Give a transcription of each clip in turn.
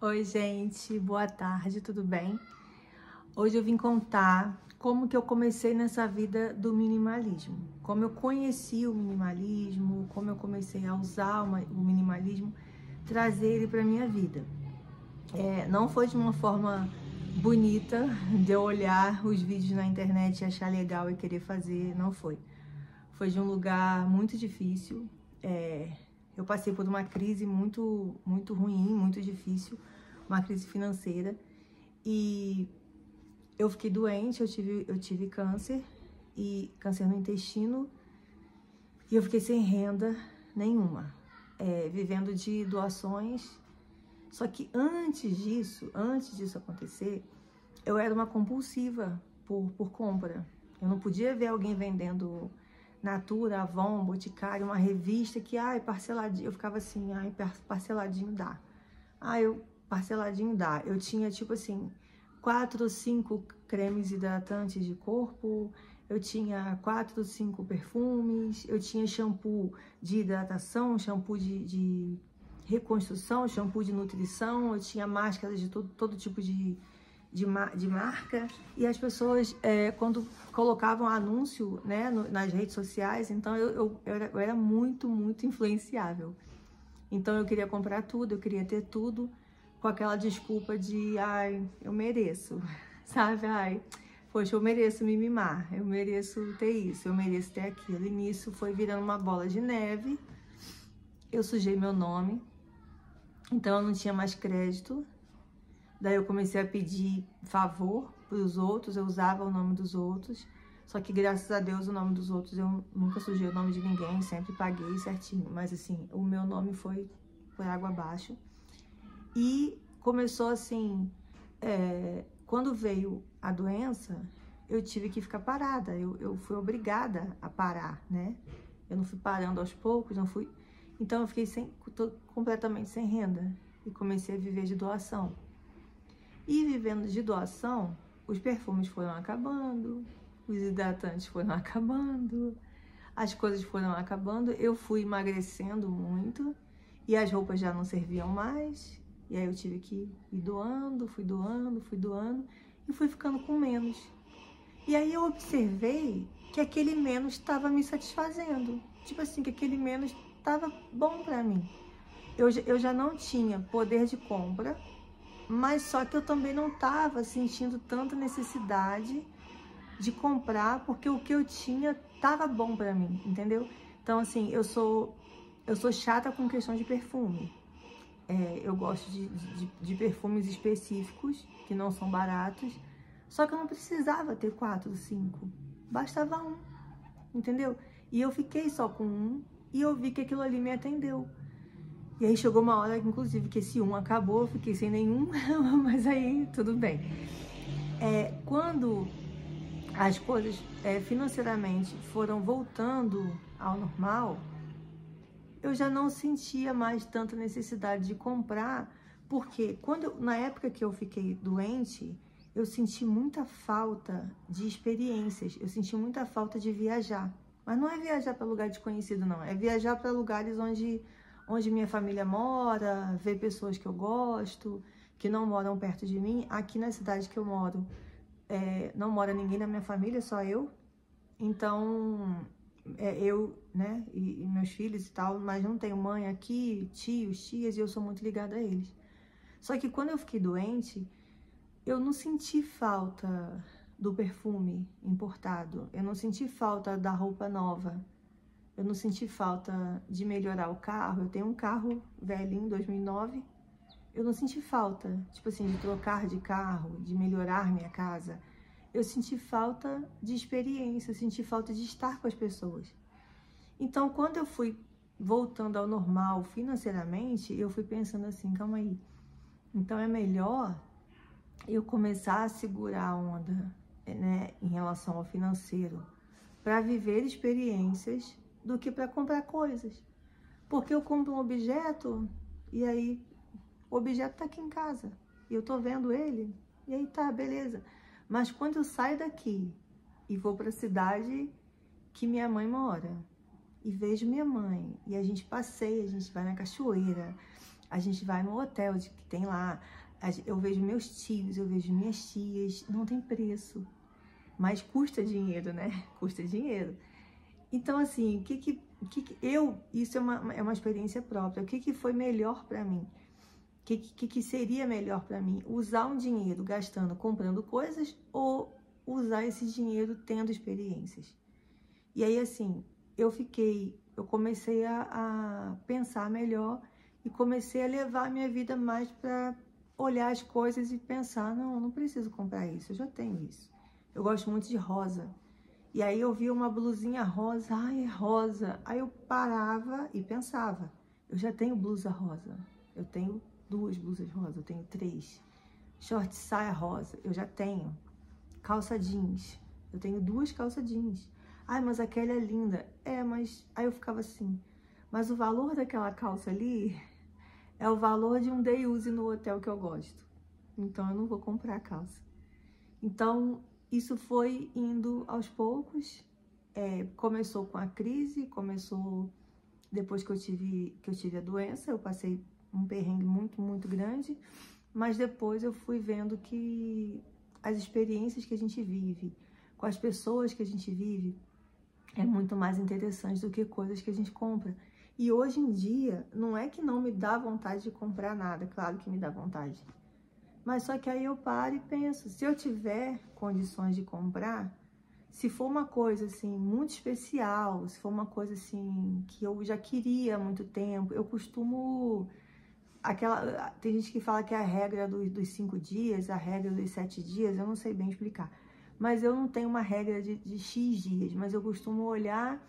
Oi, gente, boa tarde, tudo bem? Hoje eu vim contar como que eu comecei nessa vida do minimalismo, como eu conheci o minimalismo, como eu comecei a usar o minimalismo, trazer ele para minha vida. Não foi de uma forma bonita de eu olhar os vídeos na internet e achar legal e querer fazer, não foi. Foi de um lugar muito difícil. Eu passei por uma crise muito ruim, muito difícil, uma crise financeira, e eu fiquei doente, eu tive câncer, e câncer no intestino, e eu fiquei sem renda nenhuma, vivendo de doações. Só que antes disso acontecer, eu era uma compulsiva por compra. Eu não podia ver alguém vendendo Natura, Avon, Boticário, uma revista que, parceladinho, eu ficava assim, parceladinho dá. Parceladinho dá. Eu tinha, tipo assim, 4 ou 5 cremes hidratantes de corpo, eu tinha 4 ou 5 perfumes, eu tinha shampoo de hidratação, shampoo de reconstrução, shampoo de nutrição, eu tinha máscaras de todo tipo de marca, e as pessoas, quando colocavam anúncio, né, nas redes sociais, então eu era muito influenciável. Então eu queria comprar tudo, eu queria ter tudo, com aquela desculpa de, eu mereço, sabe? Poxa, eu mereço me mimar, eu mereço ter isso, eu mereço ter aquilo. E nisso foi virando uma bola de neve, eu sujei meu nome, então eu não tinha mais crédito. Daí eu comecei a pedir favor para os outros, eu usava o nome dos outros, só que graças a Deus o nome dos outros eu nunca sujei o nome de ninguém, sempre paguei certinho, mas assim, o meu nome foi por água abaixo. E começou assim, quando veio a doença, eu tive que ficar parada, eu fui obrigada a parar, né? Eu não fui parando aos poucos, não fui... Então eu fiquei completamente sem renda e comecei a viver de doação. E vivendo de doação, os perfumes foram acabando, os hidratantes foram acabando, as coisas foram acabando, eu fui emagrecendo muito e as roupas já não serviam mais. E aí eu tive que ir doando, fui doando e fui ficando com menos. E aí eu observei que aquele menos estava me satisfazendo. Tipo assim, que aquele menos estava bom pra mim. Eu já não tinha poder de compra, mas só que eu também não estava sentindo tanta necessidade de comprar, porque o que eu tinha estava bom pra mim, entendeu? Então, assim, eu sou chata com questão de perfume. Eu gosto de perfumes específicos, que não são baratos, só que eu não precisava ter 4, 5, bastava um, entendeu? E eu fiquei só com um, e eu vi que aquilo ali me atendeu. E aí chegou uma hora, inclusive, que esse um acabou, eu fiquei sem nenhum, mas aí tudo bem. Quando as coisas financeiramente foram voltando ao normal, eu já não sentia mais tanta necessidade de comprar, porque na época que eu fiquei doente, eu senti muita falta de experiências, eu senti muita falta de viajar. Mas não é viajar para lugar desconhecido, não, é viajar para lugares onde minha família mora, ver pessoas que eu gosto, que não moram perto de mim. Aqui na cidade que eu moro, não mora ninguém da minha família, só eu. Então, eu, né, e meus filhos e tal, mas não tenho mãe aqui, tios, tias, e eu sou muito ligada a eles. Só que quando eu fiquei doente, eu não senti falta do perfume importado, eu não senti falta da roupa nova, eu não senti falta de melhorar o carro. Eu tenho um carro velhinho, 2009, eu não senti falta, tipo assim, de trocar de carro, de melhorar minha casa. Eu senti falta de experiência, eu senti falta de estar com as pessoas. Então, quando eu fui voltando ao normal financeiramente, eu fui pensando assim, calma aí, então é melhor eu começar a segurar a onda, né, em relação ao financeiro, para viver experiências, do que para comprar coisas. Porque eu compro um objeto e aí o objeto tá aqui em casa e eu tô vendo ele e aí tá, beleza. Mas quando eu saio daqui e vou para a cidade que minha mãe mora e vejo minha mãe e a gente passeia, a gente vai na cachoeira, A gente vai no hotel que tem lá, eu vejo meus tios, eu vejo minhas tias, não tem preço. Mas custa dinheiro, né? Custa dinheiro. Então, assim, isso é uma experiência própria. O que foi melhor para mim? O que seria melhor para mim? Usar um dinheiro gastando, comprando coisas ou usar esse dinheiro tendo experiências? E aí, assim, eu comecei a pensar melhor e comecei a levar a minha vida mais para olhar as coisas e pensar, não preciso comprar isso, eu já tenho isso. Eu gosto muito de rosa. E aí eu via uma blusinha rosa, ai, é rosa. Aí eu parava e pensava, eu já tenho blusa rosa, eu tenho 2 blusas rosa, eu tenho 3. Short saia rosa, eu já tenho. Calça jeans, eu tenho 2 calças jeans. Ai, mas aquela é linda. Mas aí eu ficava assim, mas o valor daquela calça ali é o valor de um day use no hotel que eu gosto. Então eu não vou comprar a calça. Então isso foi indo aos poucos. Começou com a crise, começou depois que eu tive a doença, eu passei um perrengue muito, muito grande, mas depois eu fui vendo que as experiências que a gente vive, com as pessoas que a gente vive, é muito mais interessante do que coisas que a gente compra. E hoje em dia, não é que não me dá vontade de comprar nada, claro que me dá vontade. Mas só que aí eu paro e penso, se eu tiver condições de comprar, se for uma coisa assim muito especial, se for uma coisa assim que eu já queria há muito tempo, eu costumo tem gente que fala que é a regra dos 5 dias, a regra dos 7 dias, eu não sei bem explicar. Mas eu não tenho uma regra de X dias, mas eu costumo olhar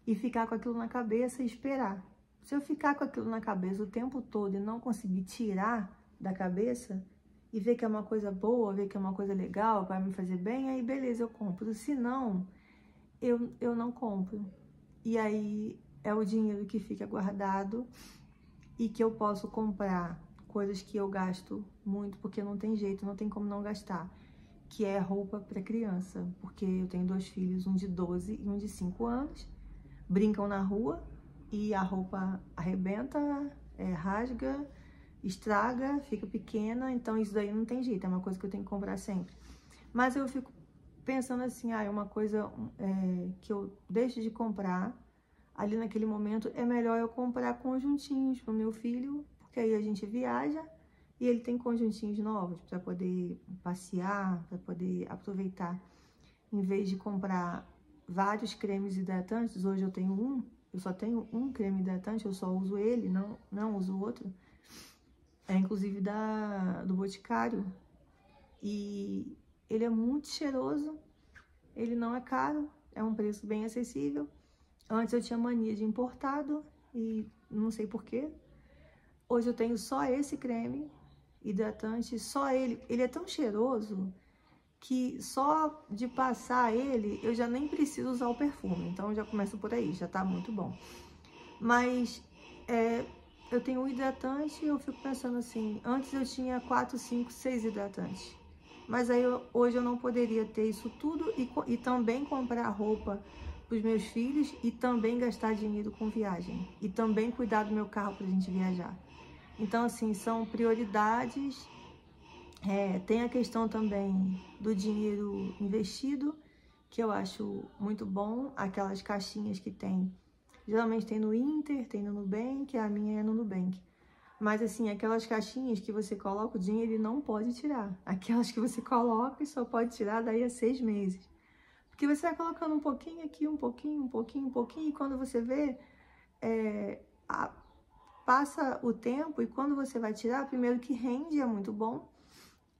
e ficar com aquilo na cabeça e esperar. Se eu ficar com aquilo na cabeça o tempo todo e não conseguir tirar da cabeça e ver que é uma coisa boa, ver que é uma coisa legal, vai me fazer bem, aí beleza, eu compro. Se não, eu não compro. E aí é o dinheiro que fica guardado e que eu posso comprar coisas que eu gasto muito, porque não tem jeito, não tem como não gastar, que é roupa para criança, porque eu tenho 2 filhos, um de 12 e um de 5 anos, brincam na rua e a roupa arrebenta, rasga, estraga, fica pequena, então isso daí não tem jeito, é uma coisa que eu tenho que comprar sempre. Mas eu fico pensando assim, é uma coisa que eu deixo de comprar, ali naquele momento é melhor eu comprar conjuntinhos para o meu filho, porque aí a gente viaja e ele tem conjuntinhos novos para poder passear, para poder aproveitar. Em vez de comprar vários cremes hidratantes, hoje eu só tenho um creme hidratante, eu só uso ele, não uso outro. Inclusive do Boticário. E ele é muito cheiroso, ele não é caro, é um preço bem acessível. Antes eu tinha mania de importado e não sei porquê. Hoje eu tenho só esse creme hidratante, só ele. Ele é tão cheiroso que só de passar ele eu já nem preciso usar o perfume. Então já começa por aí, já tá muito bom. Mas eu tenho um hidratante e eu fico pensando assim, antes eu tinha 4, 5, 6 hidratantes. Mas aí hoje eu não poderia ter isso tudo e também comprar roupa para os meus filhos e também gastar dinheiro com viagem. E também cuidar do meu carro para a gente viajar. Então, assim, são prioridades. Tem a questão também do dinheiro investido, que eu acho muito bom. Aquelas caixinhas que tem, geralmente tem no Inter, tem no Nubank, a minha é no Nubank. Mas assim, aquelas caixinhas que você coloca o dinheiro e não pode tirar. Aquelas que você coloca e só pode tirar daí a 6 meses. Porque você vai colocando um pouquinho aqui, um pouquinho, um pouquinho, um pouquinho, e quando você vê, passa o tempo e quando você vai tirar, primeiro que rende, é muito bom.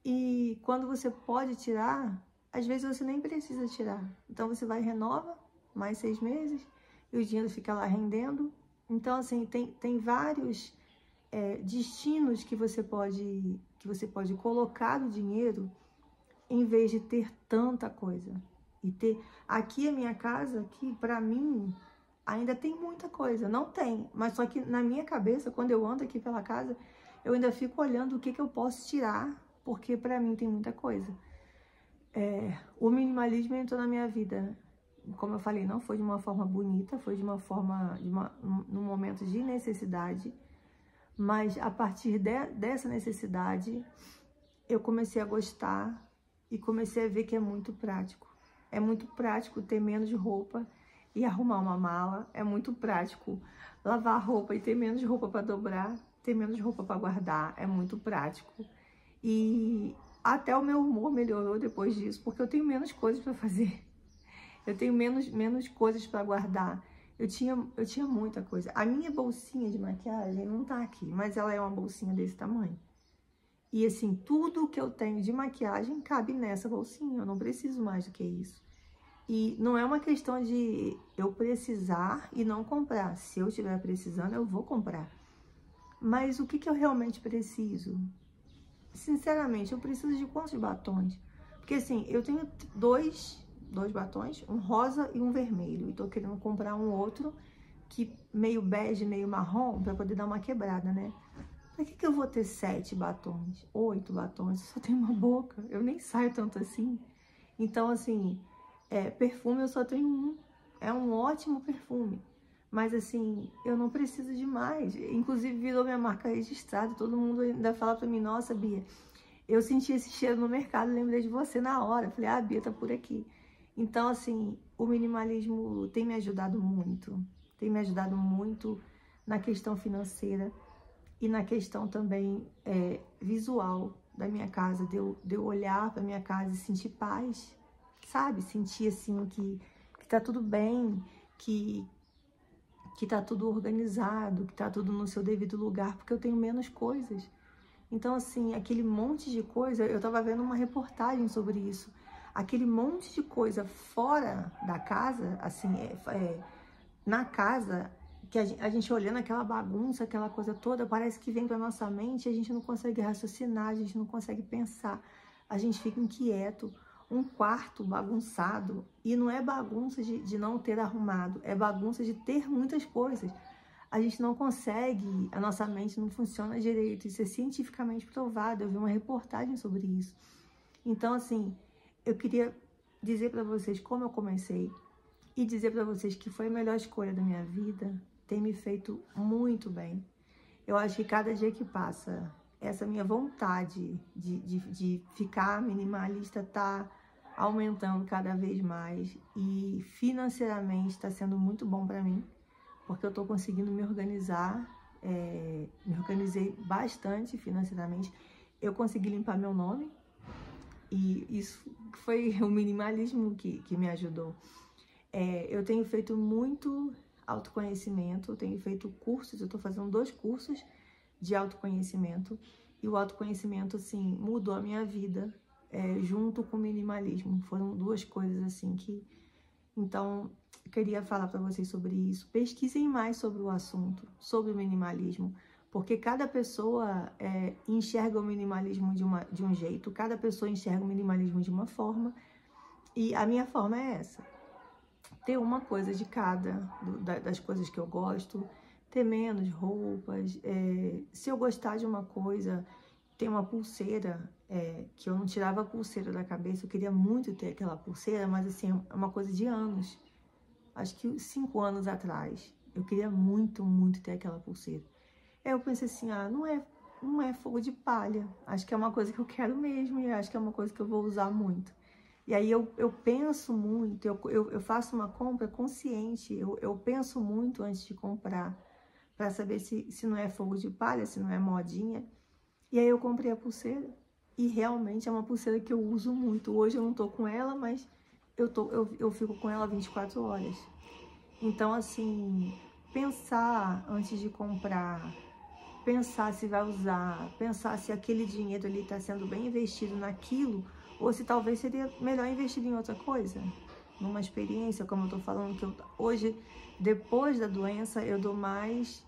E quando você pode tirar, às vezes você nem precisa tirar. Então você vai e renova, mais 6 meses, e o dinheiro fica lá rendendo. Então assim, tem vários destinos que você pode colocar o dinheiro em vez de ter tanta coisa. E ter aqui a minha casa, aqui para mim ainda tem muita coisa, não tem, mas só que na minha cabeça, quando eu ando aqui pela casa, eu ainda fico olhando o que eu posso tirar, porque para mim tem muita coisa. O minimalismo entrou na minha vida, como eu falei, não foi de uma forma bonita, foi de uma forma, num momento de necessidade, Mas a partir dessa necessidade, eu comecei a gostar e comecei a ver que é muito prático. É muito prático ter menos roupa e arrumar uma mala. É muito prático lavar a roupa e ter menos roupa para dobrar, ter menos roupa para guardar. É muito prático. E até o meu humor melhorou depois disso, porque eu tenho menos coisas para fazer. Eu tenho menos coisas para guardar. Eu tinha muita coisa. A minha bolsinha de maquiagem não tá aqui, mas ela é uma bolsinha desse tamanho. E assim, tudo que eu tenho de maquiagem cabe nessa bolsinha. Eu não preciso mais do que isso. E não é uma questão de eu precisar e não comprar. Se eu estiver precisando, eu vou comprar. Mas o que eu realmente preciso? Sinceramente, eu preciso de quantos batons? Porque assim, eu tenho dois batons, um rosa e um vermelho. E tô querendo comprar um outro, que meio bege, meio marrom, pra poder dar uma quebrada, né? Pra que eu vou ter 7 batons, 8 batons? Eu só tenho uma boca, eu nem saio tanto assim. Então, assim, perfume eu só tenho um. É um ótimo perfume. Mas, assim, eu não preciso de mais. Inclusive, virou minha marca registrada. Todo mundo ainda fala pra mim, nossa, Bia, eu senti esse cheiro no mercado, lembrei de você na hora. Falei, a Bia tá por aqui. Então, assim, o minimalismo tem me ajudado muito. Tem me ajudado muito na questão financeira e na questão também visual da minha casa. De eu olhar pra minha casa e sentir paz, sabe? Sentir, assim, que tá tudo bem, que tá tudo organizado, que tá tudo no seu devido lugar, porque eu tenho menos coisas. Então, assim, aquele monte de coisa, eu tava vendo uma reportagem sobre isso. Aquele monte de coisa fora da casa, assim, na casa, que a gente olhando aquela bagunça, aquela coisa toda, parece que vem pra nossa mente e a gente não consegue raciocinar, a gente não consegue pensar, a gente fica inquieto. Um quarto bagunçado, e não é bagunça de não ter arrumado, é bagunça de ter muitas coisas. A gente não consegue, a nossa mente não funciona direito, isso é cientificamente provado, eu vi uma reportagem sobre isso. Então, assim, eu queria dizer para vocês como eu comecei e dizer para vocês que foi a melhor escolha da minha vida, tem me feito muito bem. Eu acho que cada dia que passa, essa minha vontade de ficar minimalista tá aumentando cada vez mais e financeiramente está sendo muito bom para mim, porque eu tô conseguindo me organizar, me organizei bastante financeiramente. Eu consegui limpar meu nome e isso foi o minimalismo que me ajudou. Eu tenho feito muito autoconhecimento, eu tenho feito cursos, eu tô fazendo 2 cursos de autoconhecimento e o autoconhecimento, assim, mudou a minha vida junto com o minimalismo. Foram 2 coisas, assim, que... Então, eu queria falar para vocês sobre isso. Pesquisem mais sobre o assunto, sobre o minimalismo, porque cada pessoa enxerga o minimalismo de um jeito, cada pessoa enxerga o minimalismo de uma forma, e a minha forma é essa. Ter uma coisa de cada, das coisas que eu gosto, ter menos roupas. Se eu gostar de uma coisa, tem uma pulseira, que eu não tirava a pulseira da cabeça, eu queria muito ter aquela pulseira, mas assim, é uma coisa de anos. Acho que 5 anos atrás, eu queria muito, muito ter aquela pulseira. Aí eu pensei assim, não é fogo de palha, acho que é uma coisa que eu quero mesmo e acho que é uma coisa que eu vou usar muito. E aí eu penso muito, eu faço uma compra consciente, eu penso muito antes de comprar, para saber se não é fogo de palha, se não é modinha. E aí eu comprei a pulseira, e realmente é uma pulseira que eu uso muito. Hoje eu não tô com ela, mas eu fico com ela 24 horas. Então, assim, pensar antes de comprar, pensar se vai usar, pensar se aquele dinheiro ali está sendo bem investido naquilo, ou se talvez seria melhor investir em outra coisa, numa experiência, como eu tô falando, que hoje, depois da doença, eu dou mais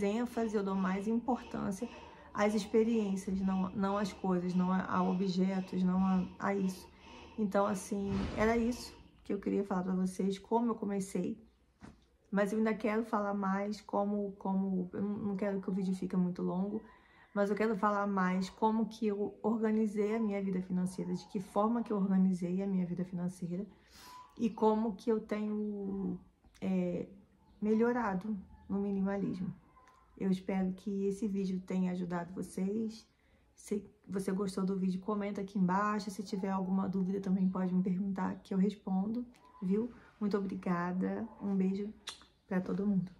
ênfase, eu dou mais importância às experiências, não às coisas, não a objetos, não a isso. Então, assim, era isso que eu queria falar para vocês, como eu comecei. Mas eu ainda quero falar mais eu não quero que o vídeo fique muito longo, mas eu quero falar mais como que eu organizei a minha vida financeira, de que forma que eu organizei a minha vida financeira e como que eu tenho melhorado no minimalismo. Eu espero que esse vídeo tenha ajudado vocês. Se você gostou do vídeo, comenta aqui embaixo. Se tiver alguma dúvida também pode me perguntar que eu respondo, viu? Muito obrigada. Um beijo para todo mundo.